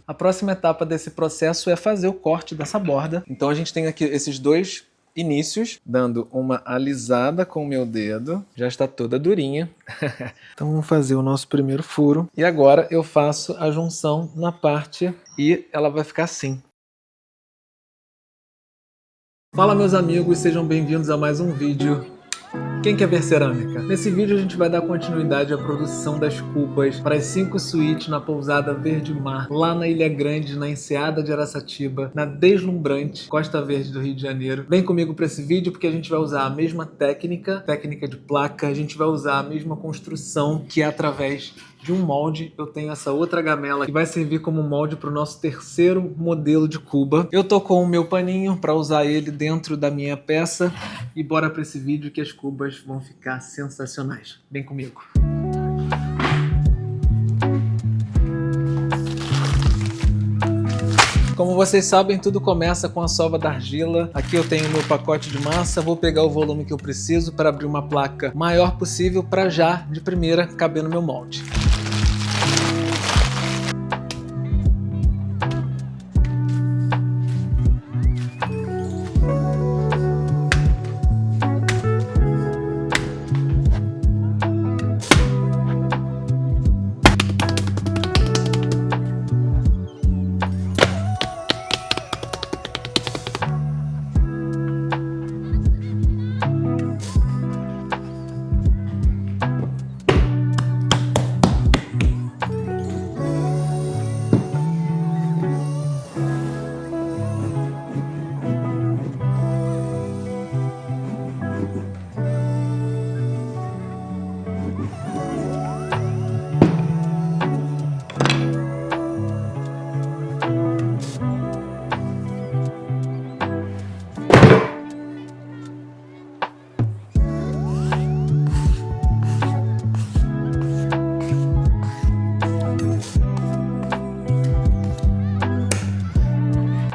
A próxima etapa desse processo é fazer o corte dessa borda. Então a gente tem aqui esses dois inícios, dando uma alisada com o meu dedo. Já está toda durinha. Então vamos fazer o nosso primeiro furo. E agora eu faço a junção na parte e ela vai ficar assim. Fala meus amigos, sejam bem-vindos a mais um vídeo. Quem quer ver cerâmica? Nesse vídeo a gente vai dar continuidade à produção das cubas para as 5 suítes na pousada Verde Mar, lá na Ilha Grande, na Enseada de Araçatiba, na deslumbrante Costa Verde do Rio de Janeiro. Vem comigo para esse vídeo porque a gente vai usar a mesma técnica de placa, a gente vai usar a mesma construção, que é através de um molde. Eu tenho essa outra gamela que vai servir como molde para o nosso terceiro modelo de cuba. Eu tô com o meu paninho para usar ele dentro da minha peça e bora para esse vídeo que as cubas vão ficar sensacionais. Vem comigo. Como vocês sabem, tudo começa com a sova da argila. Aqui eu tenho o meu pacote de massa, vou pegar o volume que eu preciso para abrir uma placa maior possível para já, de primeira, caber no meu molde.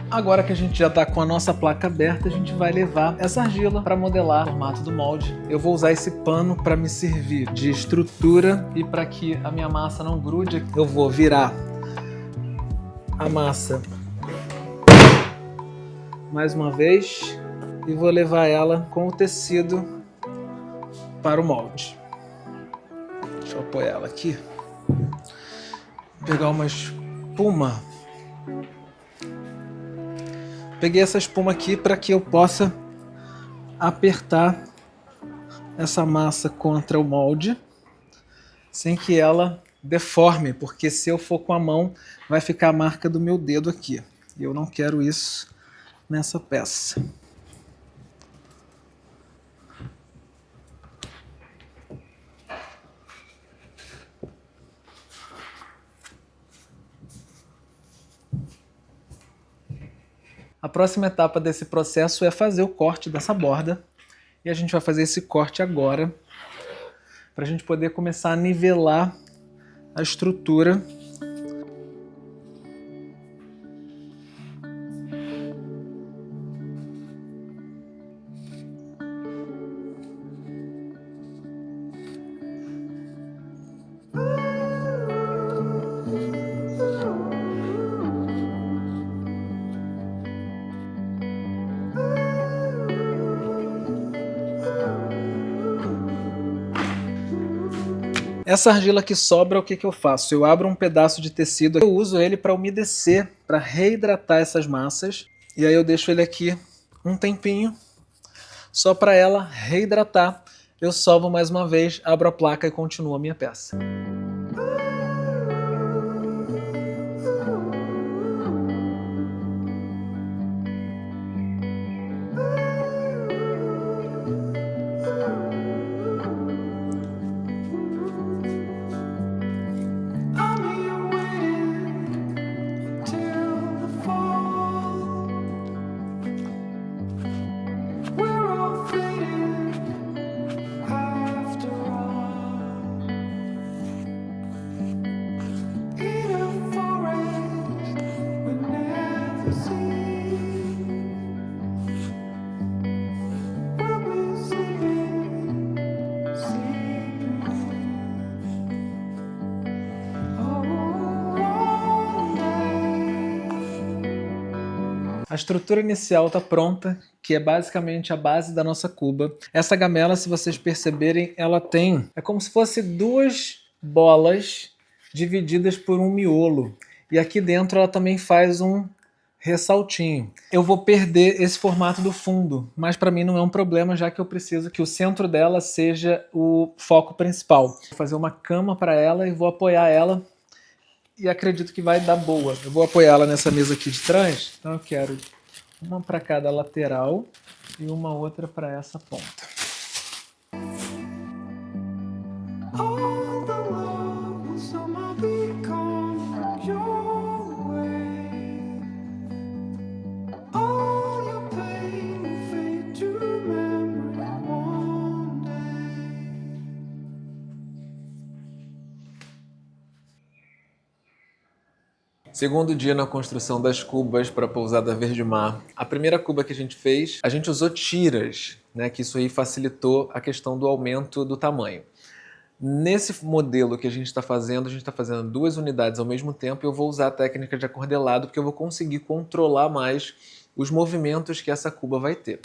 Agora que a gente já está com a nossa placa aberta, a gente vai levar essa argila para modelar o formato do molde. Eu vou usar esse pano para me servir de estrutura e para que a minha massa não grude. Eu vou virar a massa mais uma vez e vou levar ela com o tecido para o molde. Deixa eu apoiar ela aqui. Vou pegar uma espuma. Peguei essa espuma aqui para que eu possa apertar essa massa contra o molde sem que ela deforme, porque se eu for com a mão vai ficar a marca do meu dedo aqui. E eu não quero isso nessa peça. A próxima etapa desse processo é fazer o corte dessa borda. E a gente vai fazer esse corte agora, para a gente poder começar a nivelar a estrutura. Essa argila que sobra, o que eu faço? Eu abro um pedaço de tecido, eu uso ele para umedecer, para reidratar essas massas. E aí eu deixo ele aqui um tempinho, só para ela reidratar. Eu sovo mais uma vez, abro a placa e continuo a minha peça. A estrutura inicial está pronta, que é basicamente a base da nossa cuba. Essa gamela, se vocês perceberem, ela tem... é como se fosse duas bolas divididas por um miolo. E aqui dentro ela também faz um ressaltinho. Eu vou perder esse formato do fundo, mas para mim não é um problema, já que eu preciso que o centro dela seja o foco principal. Vou fazer uma cama para ela e vou apoiar ela, e acredito que vai dar boa. Eu vou apoiar ela nessa mesa aqui de trás, então eu quero uma para cada lateral e uma outra para essa ponta. Segundo dia na construção das cubas para a pousada Verde Mar. A primeira cuba que a gente fez, a gente usou tiras, né, que isso aí facilitou a questão do aumento do tamanho. Nesse modelo que a gente está fazendo 2 unidades ao mesmo tempo, e eu vou usar a técnica de acordelado, porque eu vou conseguir controlar mais os movimentos que essa cuba vai ter.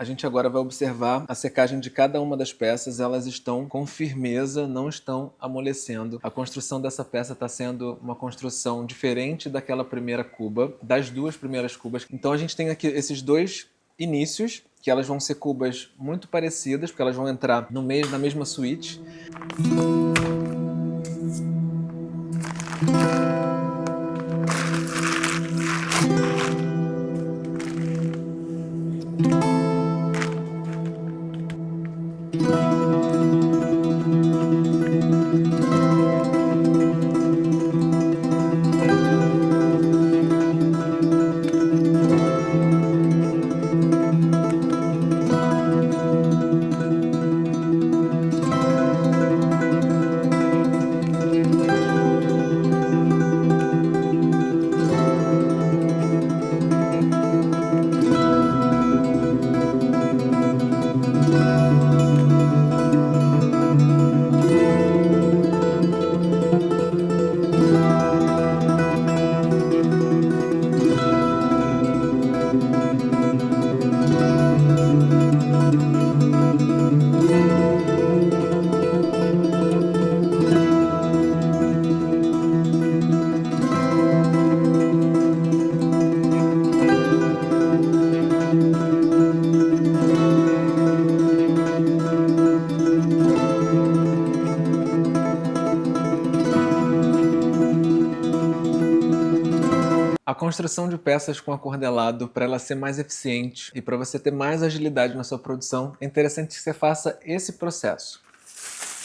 A gente agora vai observar a secagem de cada uma das peças. Elas estão com firmeza, não estão amolecendo. A construção dessa peça está sendo uma construção diferente daquela primeira cuba, das 2 primeiras cubas. Então a gente tem aqui esses 2 inícios, que elas vão ser cubas muito parecidas, porque elas vão entrar no meio, na mesma suíte. A construção de peças com acordelado, para ela ser mais eficiente e para você ter mais agilidade na sua produção, é interessante que você faça esse processo.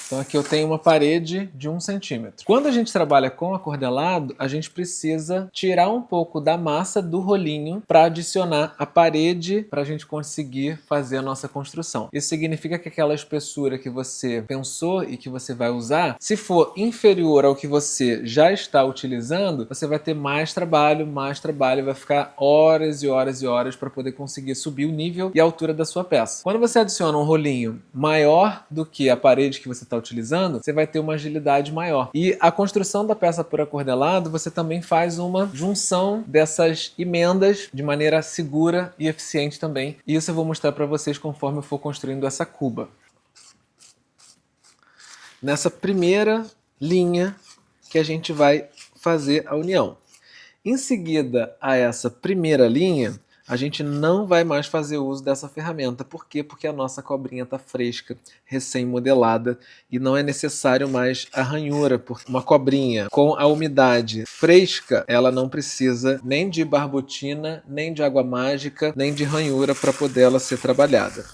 Então aqui eu tenho uma parede de 1 centímetro. Quando a gente trabalha com acordelado, a gente precisa tirar um pouco da massa do rolinho para adicionar a parede para a gente conseguir fazer a nossa construção. Isso significa que aquela espessura que você pensou e que você vai usar, se for inferior ao que você já está utilizando, você vai ter mais trabalho, vai ficar horas e horas e horas para poder conseguir subir o nível e a altura da sua peça. Quando você adiciona um rolinho maior do que a parede que você está utilizando, você vai ter uma agilidade maior. E a construção da peça por acordelado, você também faz uma junção dessas emendas de maneira segura e eficiente também. E isso eu vou mostrar para vocês conforme eu for construindo essa cuba. Nessa primeira linha que a gente vai fazer a união. Em seguida a essa primeira linha, a gente não vai mais fazer uso dessa ferramenta. Por quê? Porque a nossa cobrinha está fresca, recém-modelada, e não é necessário mais a ranhura, porque uma cobrinha com a umidade fresca, ela não precisa nem de barbotina, nem de água mágica, nem de ranhura para poder ela ser trabalhada.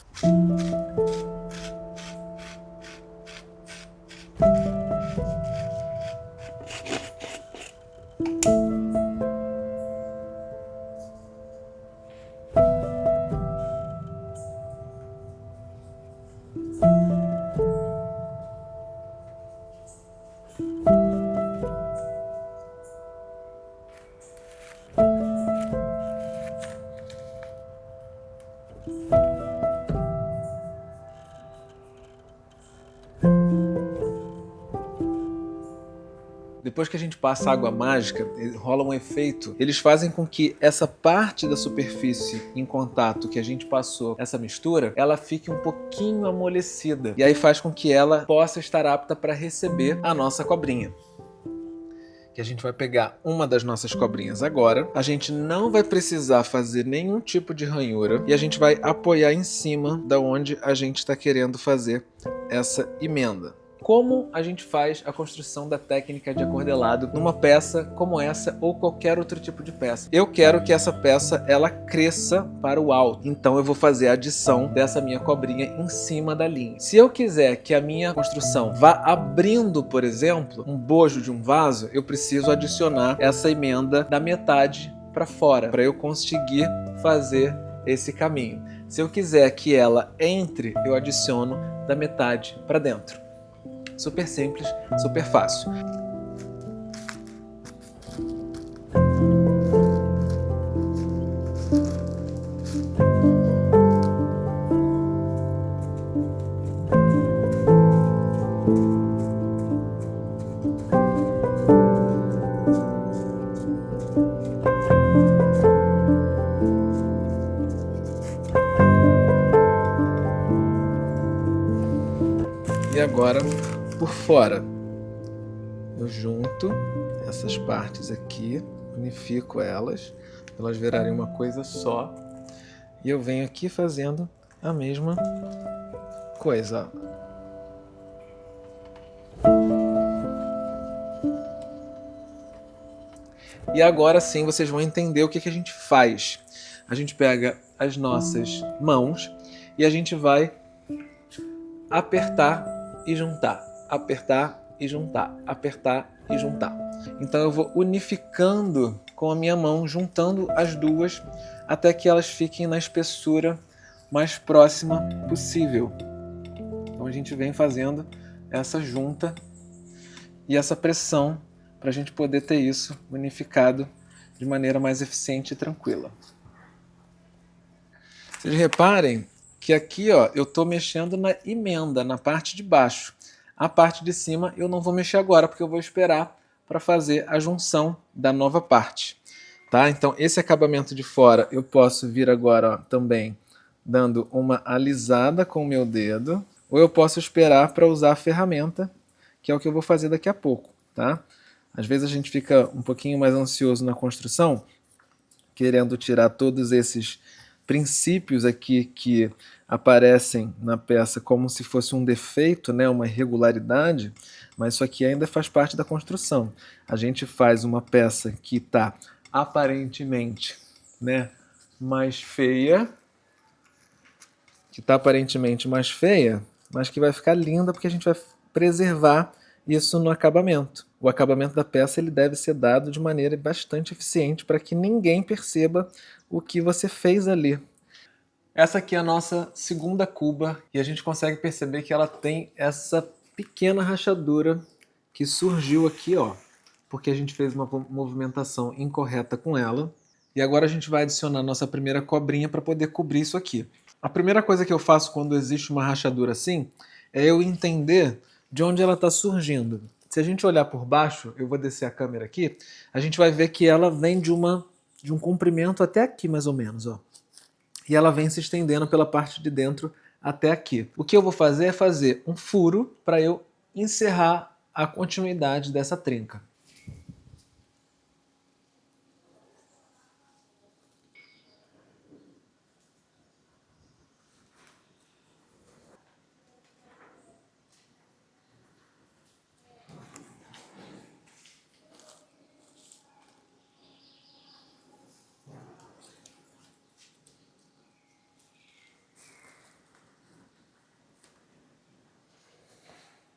Depois que a gente passa água mágica, rola um efeito. Eles fazem com que essa parte da superfície em contato que a gente passou, essa mistura, ela fique um pouquinho amolecida. E aí faz com que ela possa estar apta para receber a nossa cobrinha. Que a gente vai pegar uma das nossas cobrinhas agora. A gente não vai precisar fazer nenhum tipo de ranhura. E a gente vai apoiar em cima da onde a gente está querendo fazer essa emenda. Como a gente faz a construção da técnica de acordelado numa peça como essa ou qualquer outro tipo de peça? Eu quero que essa peça ela cresça para o alto, então eu vou fazer a adição dessa minha cobrinha em cima da linha. Se eu quiser que a minha construção vá abrindo, por exemplo, um bojo de um vaso, eu preciso adicionar essa emenda da metade para fora, para eu conseguir fazer esse caminho. Se eu quiser que ela entre, eu adiciono da metade para dentro. Super simples, super fácil. E agora, por fora, eu junto essas partes aqui, unifico elas, para elas virarem uma coisa só, e eu venho aqui fazendo a mesma coisa. E agora sim vocês vão entender o que a gente faz. A gente pega as nossas mãos e a gente vai apertar e juntar, apertar e juntar, apertar e juntar. Então eu vou unificando com a minha mão, juntando as duas até que elas fiquem na espessura mais próxima possível. Então a gente vem fazendo essa junta e essa pressão para a gente poder ter isso unificado de maneira mais eficiente e tranquila. Vocês reparem que aqui, ó, eu estou mexendo na emenda, na parte de baixo. A parte de cima eu não vou mexer agora, porque eu vou esperar para fazer a junção da nova parte. Tá? Então esse acabamento de fora eu posso vir agora, ó, também dando uma alisada com o meu dedo, ou eu posso esperar para usar a ferramenta, que é o que eu vou fazer daqui a pouco. Tá? Às vezes a gente fica um pouquinho mais ansioso na construção, querendo tirar todos esses princípios aqui que aparecem na peça como se fosse um defeito, né, uma irregularidade, mas isso aqui ainda faz parte da construção. A gente faz uma peça que está aparentemente, né, mais feia, mas que vai ficar linda porque a gente vai preservar isso no acabamento. O acabamento da peça ele deve ser dado de maneira bastante eficiente para que ninguém perceba o que você fez ali. Essa aqui é a nossa segunda cuba e a gente consegue perceber que ela tem essa pequena rachadura que surgiu aqui, ó, porque a gente fez uma movimentação incorreta com ela. E agora a gente vai adicionar a nossa primeira cobrinha para poder cobrir isso aqui. A primeira coisa que eu faço quando existe uma rachadura assim é eu entender de onde ela está surgindo. Se a gente olhar por baixo, eu vou descer a câmera aqui, a gente vai ver que ela vem de um comprimento até aqui mais ou menos, ó. E ela vem se estendendo pela parte de dentro até aqui. O que eu vou fazer é fazer um furo para eu encerrar a continuidade dessa trinca.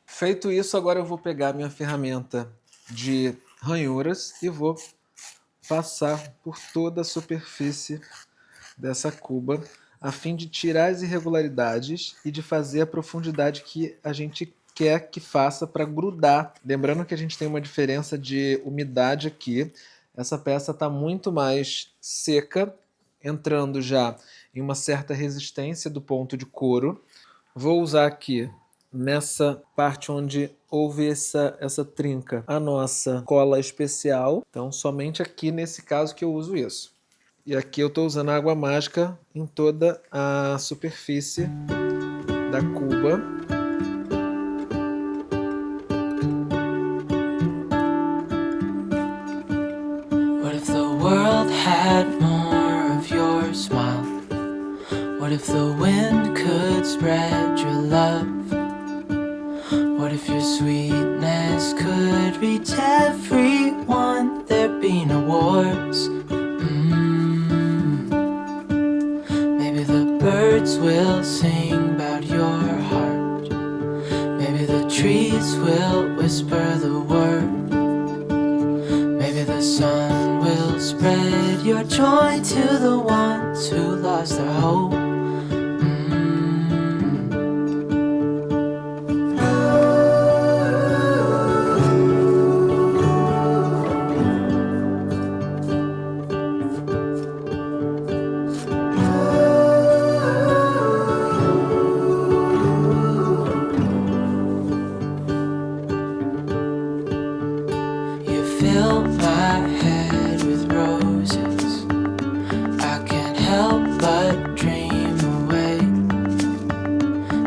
Feito isso, agora eu vou pegar minha ferramenta de ranhuras e vou passar por toda a superfície dessa cuba, a fim de tirar as irregularidades e de fazer a profundidade que a gente quer que faça para grudar. Lembrando que a gente tem uma diferença de umidade aqui. Essa peça está muito mais seca entrando já em uma certa resistência do ponto de couro. Vou usar aqui, nessa parte onde houve essa trinca, a nossa cola especial. Então, somente aqui nesse caso que eu uso isso. E aqui eu estou usando água mágica em toda a superfície da cuba. What if the world had more of your smile? What if the wind could spread your love? What if your sweetness could reach everyone? There'd be no wars. Maybe the birds will sing about your heart. Maybe the trees will whisper the word. Maybe the sun will spread your joy to the ones who lost their hope. Fill my head with roses. I can't help but dream away.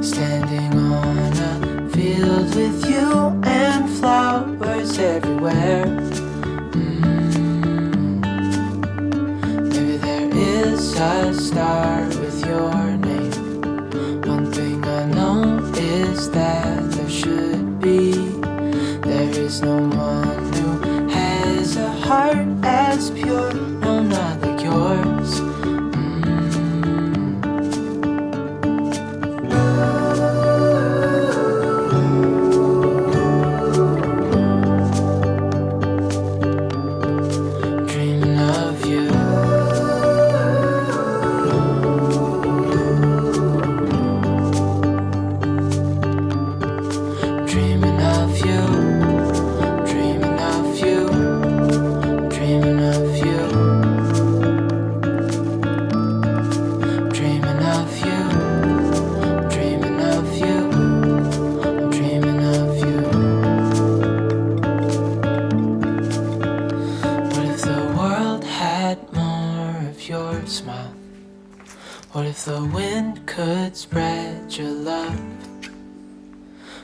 Standing on a field with you and flowers everywhere. Maybe there is a star with your name. One thing I know is that there should be. There is no one who has a heart as pure, no, not like yours. Dreaming of you. Dreaming of you. Dreaming of you. Dreaming of you. Dreaming of you. Dreaming of you. I'm dreaming of you. What if the world had more of your smile? What if the wind could spread your love?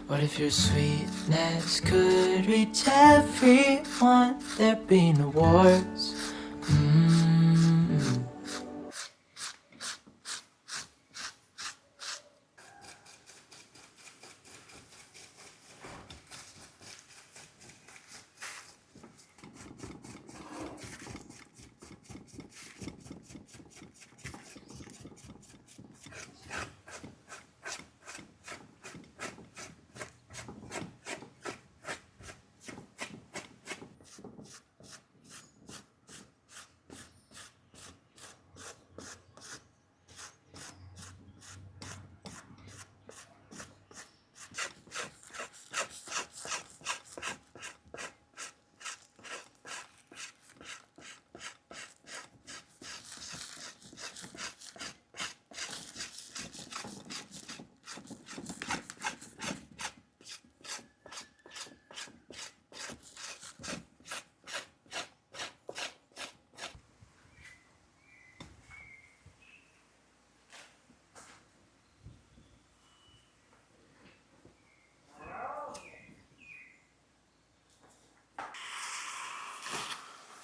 What if your sweetness could reach everyone? There'd be no wars.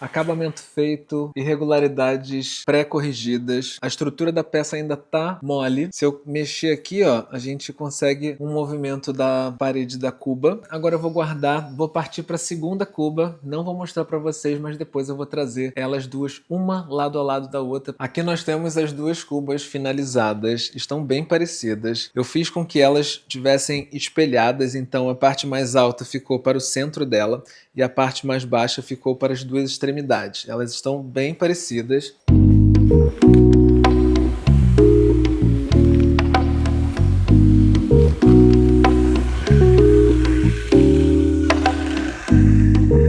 Acabamento feito, irregularidades pré-corrigidas. A estrutura da peça ainda tá mole. Se eu mexer aqui, ó, a gente consegue um movimento da parede da cuba. Agora eu vou guardar, vou partir para a segunda cuba. Não vou mostrar para vocês, mas depois eu vou trazer elas duas, uma lado a lado da outra. Aqui nós temos as duas cubas finalizadas. Estão bem parecidas. Eu fiz com que elas tivessem espelhadas, então a parte mais alta ficou para o centro dela e a parte mais baixa ficou para as duas extremidades. Elas estão bem parecidas.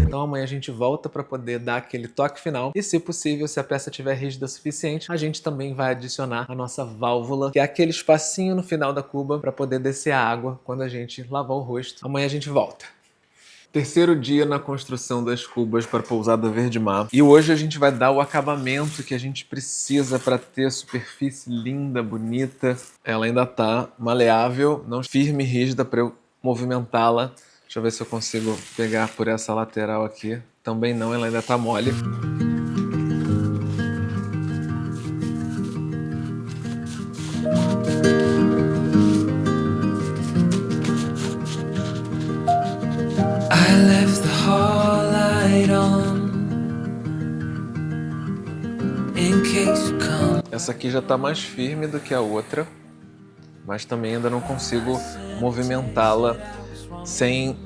Então amanhã a gente gente volta para poder dar aquele toque final. E se possível, se a peça estiver rígida o suficiente, a gente também vai adicionar a nossa válvula, que é aquele espacinho no final da cuba para poder descer a água quando a gente lavar o rosto. Amanhã a gente volta. Terceiro dia na construção das cubas para a pousada Verde Mar. E hoje a gente vai dar o acabamento que a gente precisa para ter a superfície linda, bonita. Ela ainda tá maleável, não firme e rígida para eu movimentá-la. Deixa eu ver se eu consigo pegar por essa lateral aqui. Também não, ela ainda tá mole. Essa aqui já tá mais firme do que a outra, mas também ainda não consigo movimentá-la sem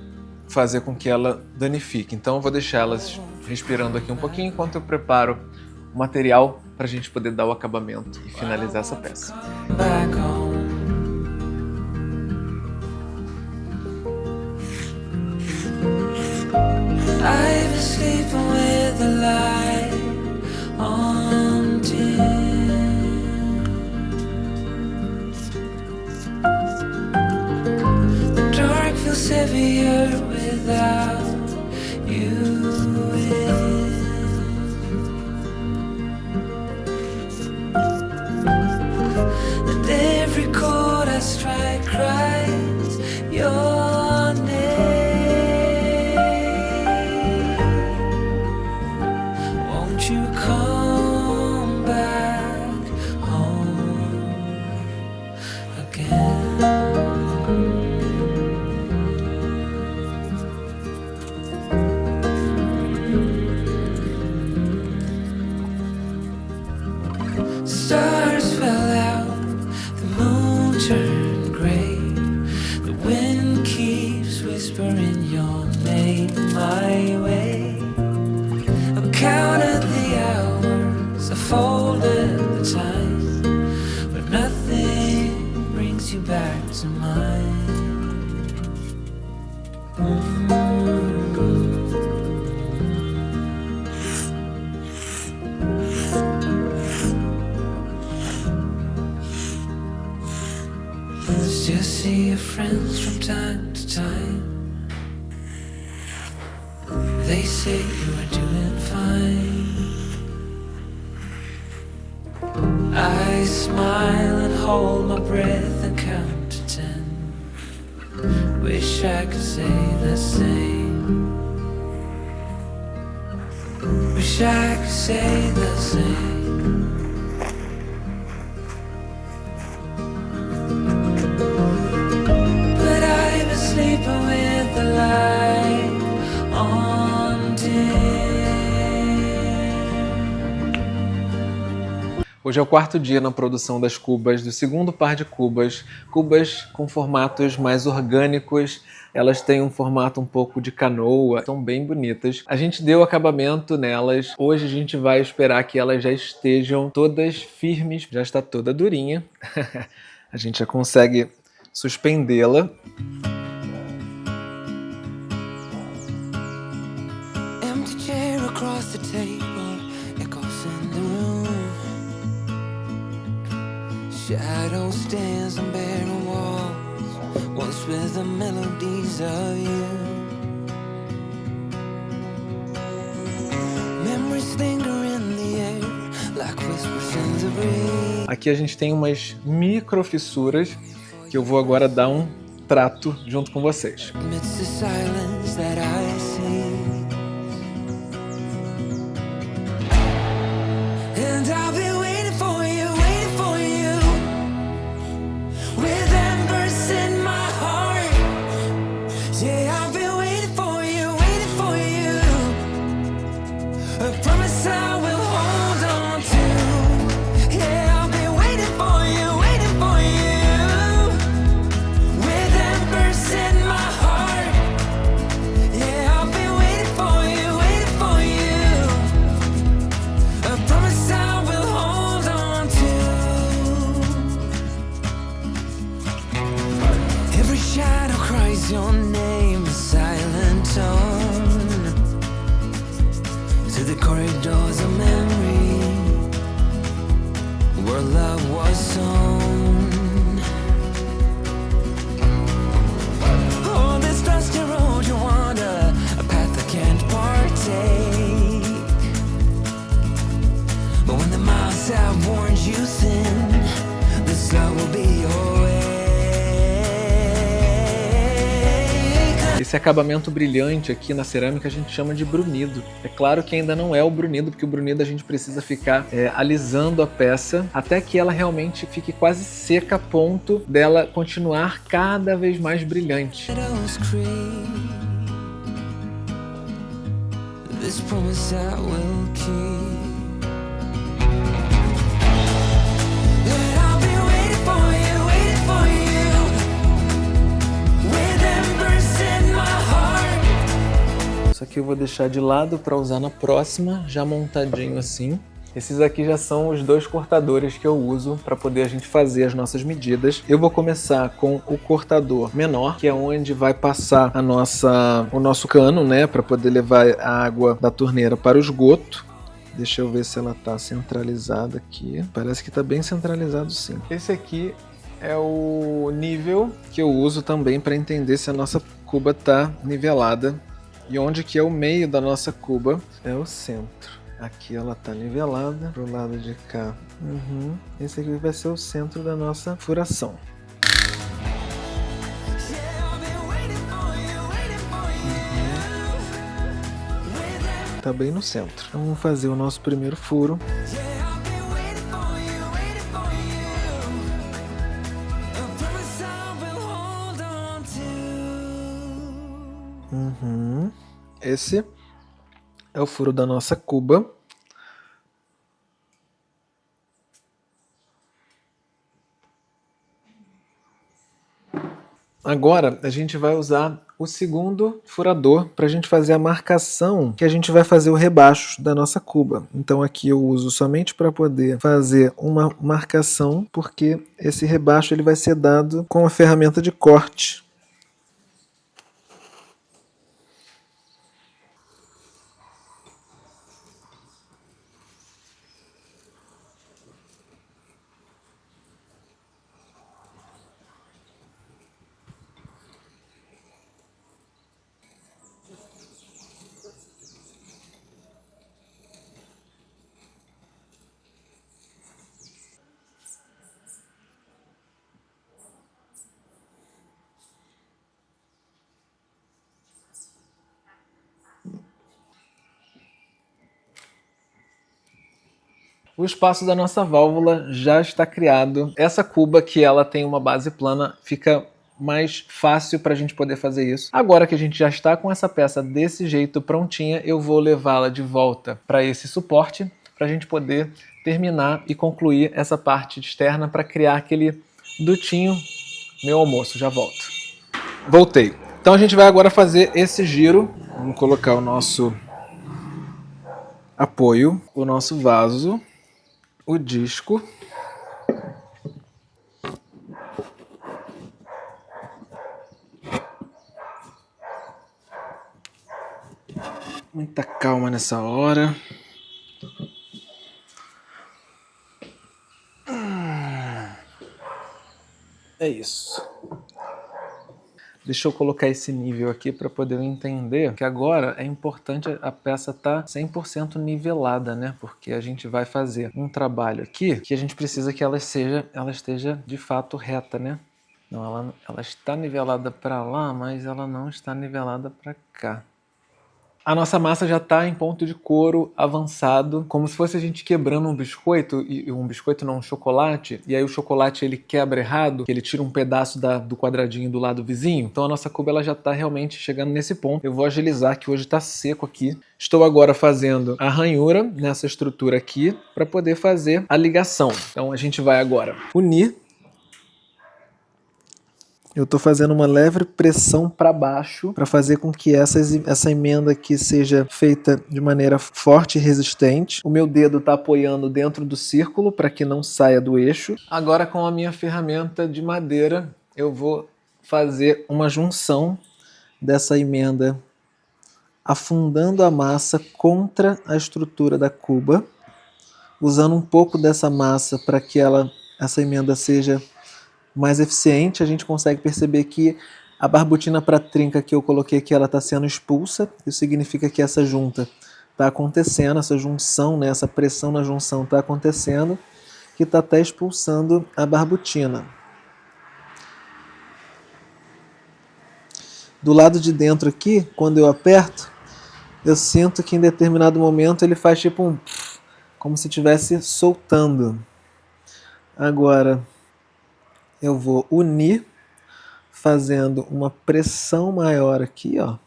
fazer com que ela danifique. Então eu vou deixar elas respirando aqui um pouquinho enquanto eu preparo o material para a gente poder dar o acabamento e finalizar essa peça. Heavier without you in. And every chord I strike cries your name. Won't you come back home again? Stars fell out, the moon turned gray. The wind keeps whispering your name my way. I've counted the hours, I folded the time, but nothing brings you back to mine. Still see your friends from time to time. They say you are doing fine. I smile and hold my breath and count to 10. Wish I could say the same. Wish I could say the same. With the light on dim. Hoje é o quarto dia na produção das cubas, do segundo par de cubas. Cubas com formatos mais orgânicos. Elas têm um formato um pouco de canoa, são bem bonitas. A gente deu acabamento nelas. Hoje a gente vai esperar que elas já estejam todas firmes. Já está toda durinha. A gente já consegue suspendê-la. Across the table, echoes in the room. Shadows stands on barren walls, once with the melodies of you. Memories linger in the air, like whispers in the breeze. Aqui a gente tem umas micro fissuras que eu vou agora dar um trato junto com vocês. Amidst the silence that I see. And I've been waiting for you, with embers in my heart. Yeah, I've been waiting for you, a promise I will hold on to. Yeah, I've been waiting for you, with embers in my heart. where love was sown. Oh, this dusty road you wander, a path I can't partake. But when the miles have worn you thin, this love will be your way. Esse acabamento brilhante aqui na cerâmica a gente chama de brunido. É claro que ainda não é o brunido, porque o brunido a gente precisa ficar alisando a peça até que ela realmente fique quase seca a ponto dela continuar cada vez mais brilhante. This promise I will keep. Isso aqui eu vou deixar de lado para usar na próxima, já montadinho assim. Esses aqui já são os dois cortadores que eu uso para poder a gente fazer as nossas medidas. Eu vou começar com o cortador menor, que é onde vai passar o nosso cano, né, para poder levar a água da torneira para o esgoto. Deixa eu ver se ela está centralizada aqui. Parece que está bem centralizado, sim. Esse aqui é o nível que eu uso também para entender se a nossa cuba está nivelada. E onde que é o meio da nossa cuba é o centro. Aqui ela está nivelada, pro lado de cá. Esse aqui vai ser o centro da nossa furação. Tá bem no centro. Então vamos fazer o nosso primeiro furo. Esse é o furo da nossa cuba. Agora a gente vai usar o segundo furador para a gente fazer a marcação que a gente vai fazer o rebaixo da nossa cuba. Então aqui eu uso somente para poder fazer uma marcação, porque esse rebaixo ele vai ser dado com a ferramenta de corte. O espaço da nossa válvula já está criado. Essa cuba que ela tem uma base plana fica mais fácil para a gente poder fazer isso. Agora que a gente já está com essa peça desse jeito prontinha, eu vou levá-la de volta para esse suporte para a gente poder terminar e concluir essa parte externa para criar aquele dutinho. Meu almoço, já volto. Voltei. Então a gente vai agora fazer esse giro. Vamos colocar o nosso apoio, o nosso vaso, o disco, muita calma nessa hora. É isso. Deixa eu colocar esse nível aqui para poder entender que agora é importante a peça estar 100% nivelada, né? Porque a gente vai fazer um trabalho aqui que a gente precisa que ela esteja de fato reta, né? Não, ela está nivelada para lá, mas ela não está nivelada para cá. A nossa massa já está em ponto de couro avançado, como se fosse a gente quebrando um biscoito, um chocolate, e aí o chocolate ele quebra errado, ele tira um pedaço do quadradinho do lado vizinho. Então a nossa cuba ela já está realmente chegando nesse ponto. Eu vou agilizar que hoje está seco aqui. Estou agora fazendo a ranhura nessa estrutura aqui para poder fazer a ligação. Então a gente vai agora unir. Eu estou fazendo uma leve pressão para baixo para fazer com que essa emenda aqui seja feita de maneira forte e resistente. O meu dedo está apoiando dentro do círculo para que não saia do eixo. Agora com a minha ferramenta de madeira eu vou fazer uma junção dessa emenda afundando a massa contra a estrutura da cuba usando um pouco dessa massa para que essa emenda seja mais eficiente, a gente consegue perceber que a barbotina para trinca que eu coloquei aqui, ela está sendo expulsa. Isso significa que essa junta está acontecendo, essa junção, né, essa pressão na junção está acontecendo, que está até expulsando a barbotina. Do lado de dentro aqui, quando eu aperto, eu sinto que em determinado momento ele faz tipo um... como se estivesse soltando. Agora eu vou unir, fazendo uma pressão maior aqui, ó.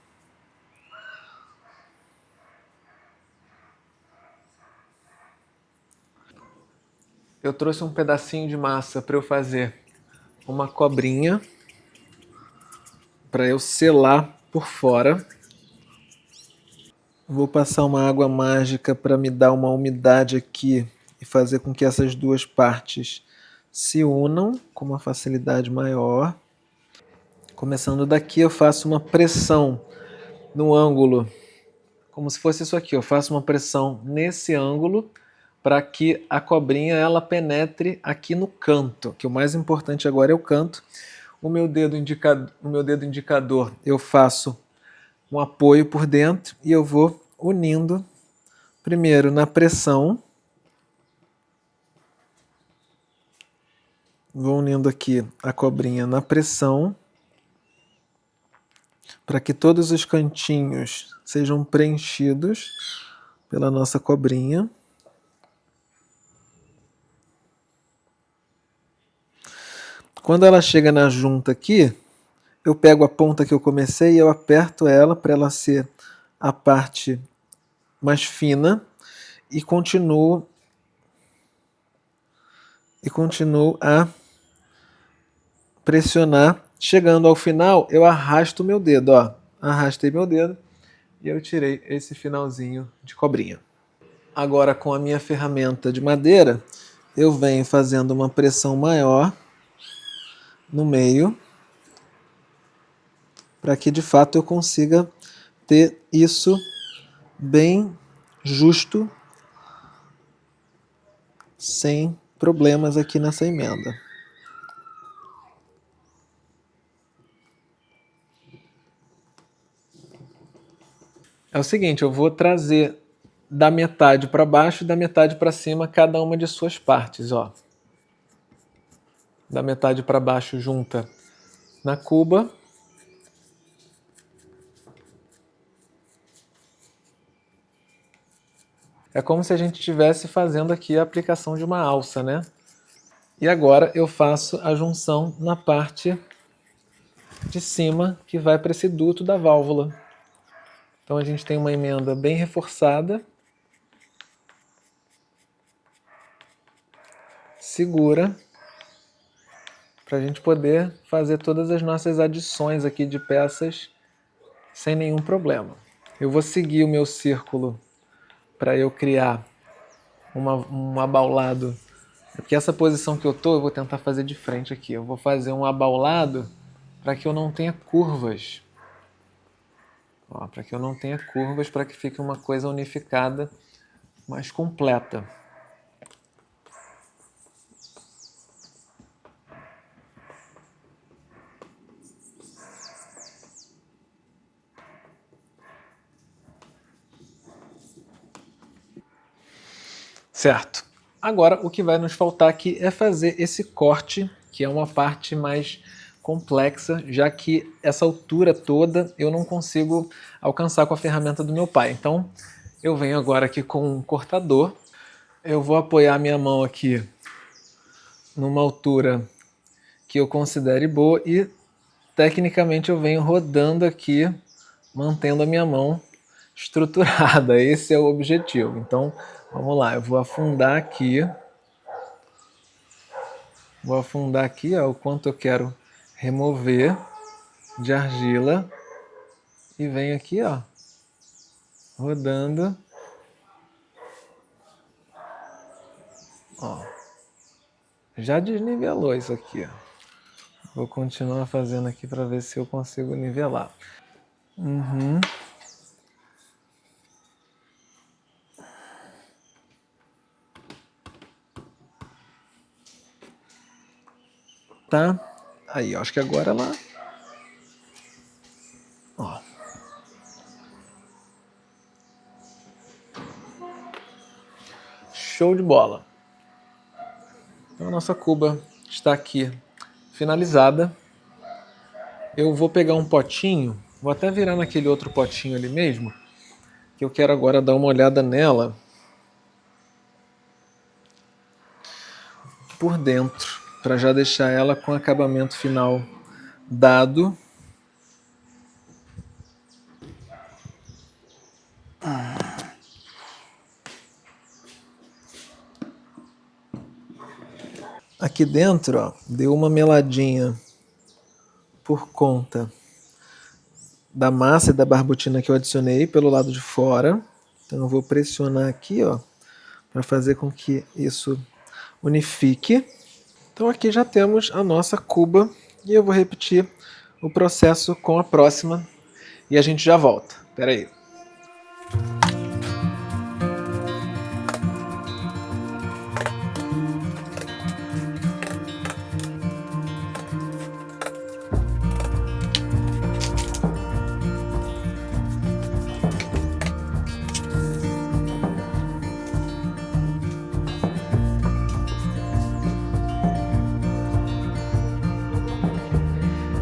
Eu trouxe um pedacinho de massa para eu fazer uma cobrinha, para eu selar por fora. Vou passar uma água mágica para me dar uma umidade aqui e fazer com que essas duas partes se unam com uma facilidade maior. Começando daqui, eu faço uma pressão no ângulo, como se fosse isso aqui. Eu faço uma pressão nesse ângulo para que a cobrinha ela penetre aqui no canto, que o mais importante agora é o canto. O meu dedo indicador eu faço um apoio por dentro e eu vou unindo primeiro na pressão. Vou unindo aqui a cobrinha na pressão para que todos os cantinhos sejam preenchidos pela nossa cobrinha. Quando ela chega na junta aqui, eu pego a ponta que eu comecei e eu aperto ela para ela ser a parte mais fina e continuo a pressionar. Chegando ao final, eu arrasto o meu dedo, ó. Arrastei meu dedo e eu tirei esse finalzinho de cobrinha. Agora, com a minha ferramenta de madeira, eu venho fazendo uma pressão maior no meio, para que de fato eu consiga ter isso bem justo, sem problemas aqui nessa emenda. É o seguinte, eu vou trazer da metade para baixo e da metade para cima cada uma de suas partes, ó. Da metade para baixo junta na cuba. É como se a gente estivesse fazendo aqui a aplicação de uma alça, né? E agora eu faço a junção na parte de cima que vai para esse duto da válvula. Então a gente tem uma emenda bem reforçada. Segura. Para a gente poder fazer todas as nossas adições aqui de peças sem nenhum problema. Eu vou seguir o meu círculo para eu criar um abaulado. Porque essa posição que eu vou tentar fazer de frente aqui. Eu vou fazer um abaulado para que eu não tenha curvas. Para que eu não tenha curvas, para que fique uma coisa unificada, mais completa. Certo. Agora o que vai nos faltar aqui é fazer esse corte, que é uma parte mais complexa, já que essa altura toda eu não consigo alcançar com a ferramenta do meu pai. Então eu venho agora aqui com um cortador, eu vou apoiar minha mão aqui numa altura que eu considere boa e tecnicamente eu venho rodando aqui, mantendo a minha mão estruturada. Esse é o objetivo. Então vamos lá, eu vou afundar aqui. Vou afundar aqui, ó, o quanto eu quero remover de argila. E venho aqui, ó, rodando. Ó, já desnivelou isso aqui, ó. Vou continuar fazendo aqui para ver se eu consigo nivelar. tá? Aí, eu acho que agora ela... Ó. Show de bola! Então a nossa cuba está aqui finalizada. Eu vou pegar um potinho, vou até virar naquele outro potinho ali mesmo, que eu quero agora dar uma olhada nela por dentro, para já deixar ela com o acabamento final dado. Aqui dentro, ó, deu uma meladinha por conta da massa e da barbotina que eu adicionei pelo lado de fora. Então eu vou pressionar aqui, ó, para fazer com que isso unifique. Então aqui já temos a nossa cuba e eu vou repetir o processo com a próxima e a gente já volta. Espera aí.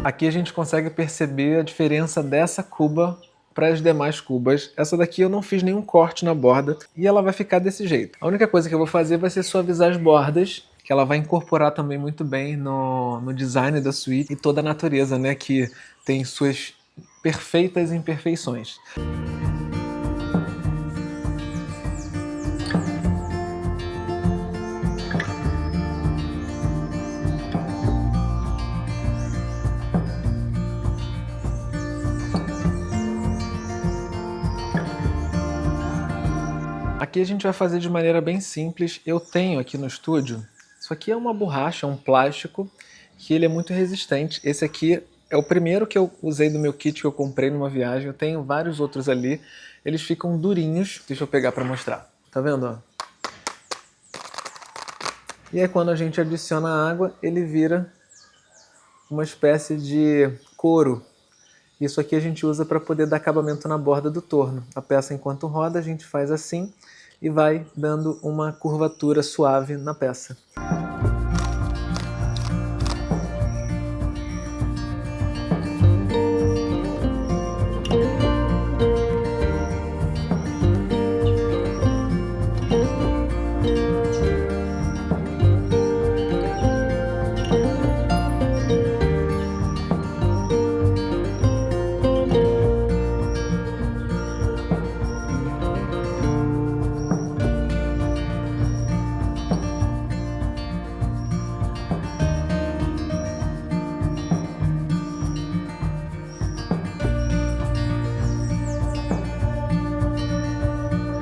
Aqui a gente consegue perceber a diferença dessa cuba para as demais cubas. Essa daqui eu não fiz nenhum corte na borda e ela vai ficar desse jeito. A única coisa que eu vou fazer vai ser suavizar as bordas, que ela vai incorporar também muito bem no design da suíte e toda a natureza, né, que tem suas perfeitas imperfeições. Aqui a gente vai fazer de maneira bem simples. Eu tenho aqui no estúdio, isso aqui é uma borracha, um plástico, que ele é muito resistente. Esse aqui é o primeiro que eu usei do meu kit que eu comprei numa viagem. Eu tenho vários outros ali, eles ficam durinhos. Deixa eu pegar para mostrar. Tá vendo? Ó? E aí quando a gente adiciona a água, ele vira uma espécie de couro. Isso aqui a gente usa para poder dar acabamento na borda do torno. A peça, enquanto roda, a gente faz assim e vai dando uma curvatura suave na peça.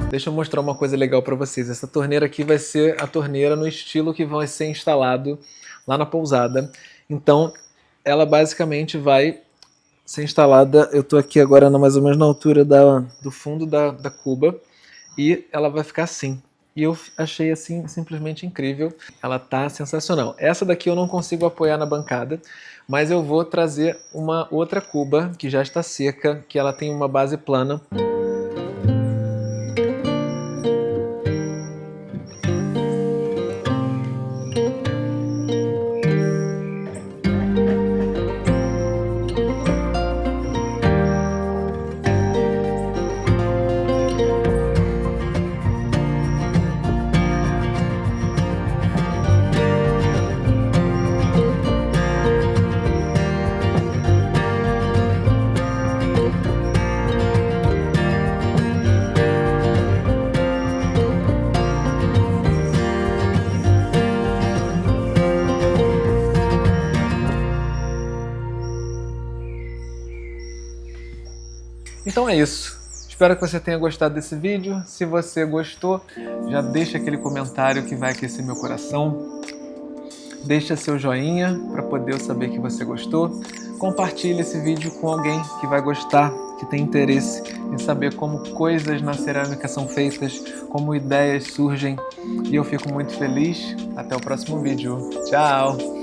Deixa eu mostrar uma coisa legal para vocês. Essa torneira aqui vai ser a torneira no estilo que vai ser instalado lá na pousada. Então, ela basicamente vai ser instalada... Eu estou aqui agora mais ou menos na altura do fundo da cuba. E ela vai ficar assim. E eu achei assim simplesmente incrível. Ela tá sensacional. Essa daqui eu não consigo apoiar na bancada. Mas eu vou trazer uma outra cuba que já está seca. Que ela tem uma base plana. Então é isso. Espero que você tenha gostado desse vídeo. Se você gostou, já deixa aquele comentário que vai aquecer meu coração. Deixa seu joinha para poder eu saber que você gostou. Compartilhe esse vídeo com alguém que vai gostar, que tem interesse em saber como coisas na cerâmica são feitas, como ideias surgem. E eu fico muito feliz. Até o próximo vídeo. Tchau!